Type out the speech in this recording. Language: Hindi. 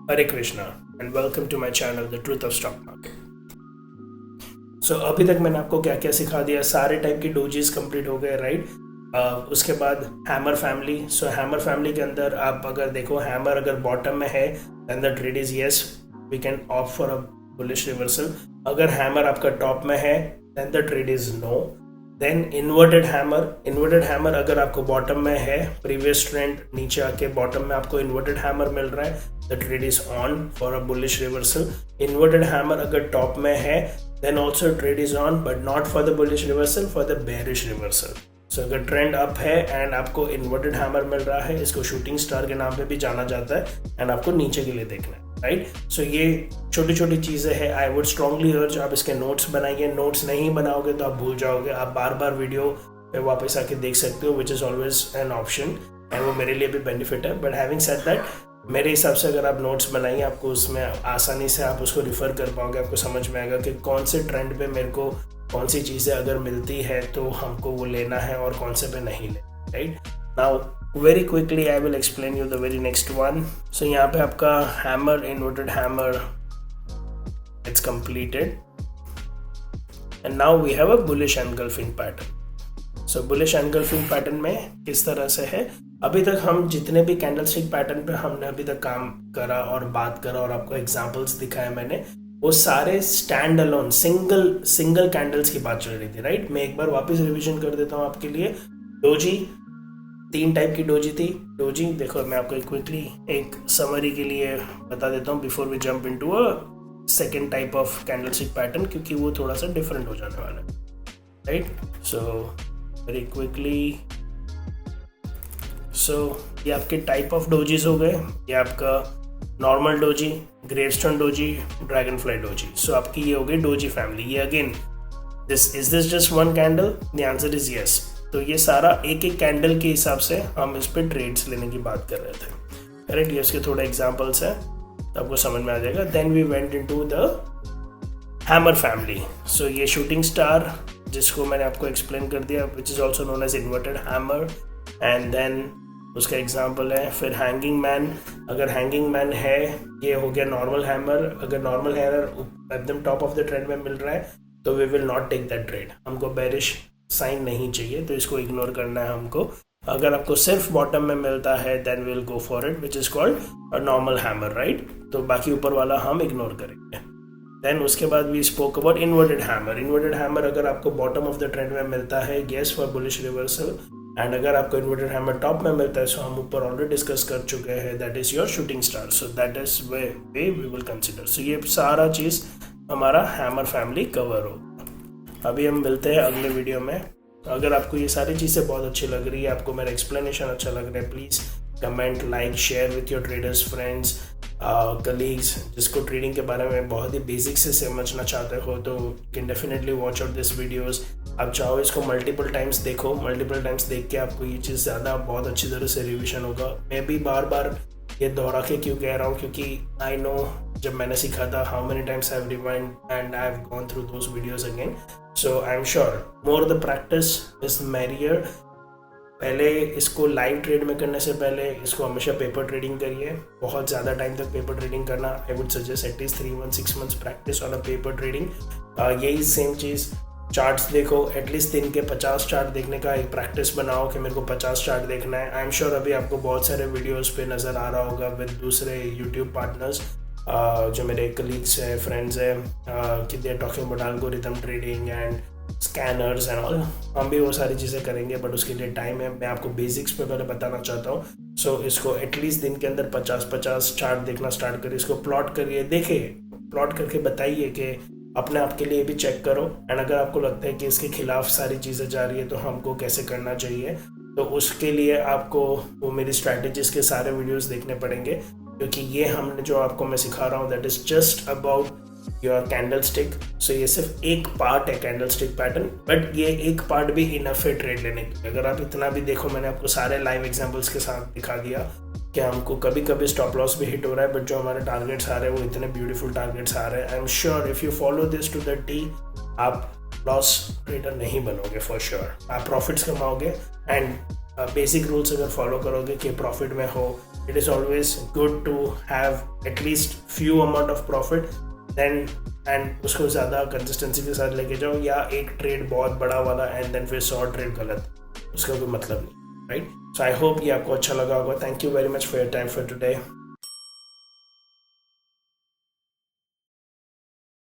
Hare Krishna and welcome to my channel The Truth of Stock Market. अभी तक मैंने आपको क्या क्या सिखा दिया, सारे टाइप की डोजीज कंप्लीट हो गए, राइट। उसके बाद हैमर फैमिली। हैमर फैमिली के अंदर आप अगर देखो, हैमर अगर बॉटम में है then the trade is yes, we can opt for a bullish reversal. अगर हैमर आपका टॉप में है then the trade is no. Then inverted hammer अगर आपको बॉटम में है, प्रीवियस ट्रेंड नीचे आके बॉटम में आपको इन्वर्टेड हैमर मिल रहा है, the trade is on for a bullish reversal. Inverted hammer अगर टॉप में है then also trade is on but not for the bullish reversal, for the bearish reversal. So अगर ट्रेंड अप है एंड आपको इन्वर्टेड हैमर मिल रहा है, इसको शूटिंग स्टार के नाम पे भी जाना जाता है, एंड आपको नीचे के लिए देखना है, राइट। सो ये छोटी छोटी चीज़ें हैं। आई वुड स्ट्रांगली अर्ज आप इसके नोट्स बनाइए। नोट्स नहीं बनाओगे तो आप भूल जाओगे। आप बार बार वीडियो पे वापस आके देख सकते हो, which is always an option, and वो मेरे लिए भी बेनिफिट है। बट हैविंग सेड दैट, मेरे हिसाब से अगर आप नोट्स बनाइए, आपको उसमें आसानी से आप उसको रिफ़र कर पाओगे। आपको समझ में आएगा कि कौन से ट्रेंड पे मेरे को कौन सी चीज़ें अगर मिलती है तो हमको वो लेना है और कौन से पे नहीं लेना, right. Now very quickly I will explain you the very next one. So यहाँ पे आपका hammer, inverted hammer, it's completed and now we have a bullish engulfing pattern. So bullish engulfing pattern में किस तरह से है, अभी तक हम जितने भी कैंडलस्टिक पैटर्न पे हमने अभी तक काम करा और बात करा और आपको एग्जांपल्स दिखाए मैंने, वो सारे स्टैंड अलोन सिंगल कैंडल्स की बात चल रही थी, राइट। मैं एक बार वापस रिवीजन कर देता हूँ आपके लिए। डोजी, 3 टाइप की डोजी थी। डोजी देखो, मैं आपको क्विकली एक समरी के लिए बता देता हूँ before we jump into a second type of candlestick pattern, क्योंकि वो थोड़ा सा डिफरेंट हो जाने वाला है, राइट। सो वेरी क्विकली, ये आपके टाइप ऑफ डोजीज हो गए। ये आपका normal doji, gravestone doji, dragonfly doji. So आपकी ये हो गई डोजी फैमिली। ये again is this just one candle? The answer is yes. तो ये सारा एक एक कैंडल के हिसाब से हम इस पे ट्रेड्स लेने की बात कर रहे थे, करेक्ट। ये उसके थोड़े एग्जाम्पल्स हैं तो आपको समझ में आ जाएगा। Then we went into the hammer family. So ये शूटिंग स्टार, जिसको मैंने आपको एक्सप्लेन कर दिया, which is also known as inverted hammer, and then उसका एग्जाम्पल है। फिर हैंगिंग मैन, अगर हैंगिंग मैन है, ये हो गया नॉर्मल हैमर। अगर नॉर्मल हैमर एकदम टॉप ऑफ द ट्रेंड में मिल रहा है तो we will not take that trade. हमको बेरिश साइन नहीं चाहिए, तो इसको इग्नोर करना है हमको। अगर आपको सिर्फ बॉटम में मिलता है then will go for it, which is called a normal hammer, right. तो बाकी ऊपर वाला हम इग्नोर करेंगे। देन उसके बाद we spoke about inverted hammer. Inverted hammer अगर आपको बॉटम ऑफ द ट्रेंड में मिलता है, yes for bullish reversal, and अगर आपको इन्वर्टेड हैमर टॉप में मिलता है, सो हम ऊपर ऑलरेडी डिस्कस कर चुके हैं, that is your shooting star. So that is way we will consider. So ये सारा चीज़ हमारा हैमर फैमिली कवर हो। अभी हम मिलते हैं अगले वीडियो में। अगर आपको ये सारी चीज़ें बहुत अच्छी लग रही है, आपको मेरा एक्सप्लेनेशन अच्छा लग रहा है, please comment, like, share with your traders friends, colleagues, जिसको ट्रेडिंग के बारे में बहुत ही बेसिक से समझना चाहते हो, तो can definitely watch out this videos. आप चाहो इसको मल्टीपल टाइम्स देखो, मल्टीपल टाइम्स देख के आपको ये चीज़ ज़्यादा बहुत अच्छी तरह से रिविजन होगा। मैं भी बार बार ये दोहरा के क्यों कह रहा हूँ, क्योंकि आई नो जब मैंने सीखा था, how many times I have rewind and I have gone through those videos again. So I am sure more the practice is merrier. पहले इसको लाइव ट्रेड में करने से पहले इसको हमेशा पेपर ट्रेडिंग करिए। बहुत ज़्यादा टाइम तक पेपर ट्रेडिंग करना, I would suggest at least 3-6 months practice on a paper trading. यही सेम चीज़, चार्ट्स देखो, एटलीस्ट दिन के 50 चार्ट देखने का एक प्रैक्टिस बनाओ कि मेरे को 50 चार्ट देखना है। आई एम श्योर अभी आपको बहुत सारे वीडियोस पे नज़र आ रहा होगा विद दूसरे यूट्यूब पार्टनर्स, जो मेरे कलीग्स हैं, फ्रेंड्स हैं, कि they are talking about algorithm trading and scanners and all. हम भी वो सारी चीज़ें करेंगे, बट उसके लिए टाइम है। मैं आपको बेसिक्स पे पहले बताना चाहता हूँ। सो इसको एटलीस्ट दिन के अंदर 50 चार्ट देखना स्टार्ट करिए, इसको प्लॉट करिए, देखिए, प्लॉट करके बताइए कि अपने आप के लिए भी चेक करो। एंड अगर आपको लगता है कि इसके खिलाफ सारी चीज़ें जा रही है तो हमको कैसे करना चाहिए, तो उसके लिए आपको वो मेरी स्ट्रैटेजीज के सारे वीडियोस देखने पड़ेंगे, क्योंकि ये हमने जो आपको मैं सिखा रहा हूँ that is just about your candlestick. So ये सिर्फ एक पार्ट है कैंडल स्टिक पैटर्न, बट ये एक पार्ट भी इनफ है ट्रेड लेने के लिए। अगर आप इतना भी देखो, मैंने आपको सारे लाइव एग्जांपल्स के साथ दिखा दिया कि हमको कभी कभी स्टॉप लॉस भी हिट हो रहा है, बट जो हमारे टारगेट्स आ रहे हैं वो इतने ब्यूटीफुल टारगेट्स आ रहे हैं। I am sure if you follow this to the T, आप लॉस ट्रेडर नहीं बनोगे फॉर श्योर। आप प्रॉफिट्स कमाओगे एंड बेसिक रूल्स अगर फॉलो करोगे कि प्रॉफिट में हो, it is always good to have at least few amount of profit then, and उसको ज़्यादा कंसिस्टेंसी के साथ लेके जाओ, या एक ट्रेड बहुत बड़ा वाला एंड देन फिर 100 ट्रेड गलत, उसका कोई मतलब नहीं, राइट? सो आई होप ये आपको अच्छा लगा होगा. Thank you very much for your time for today.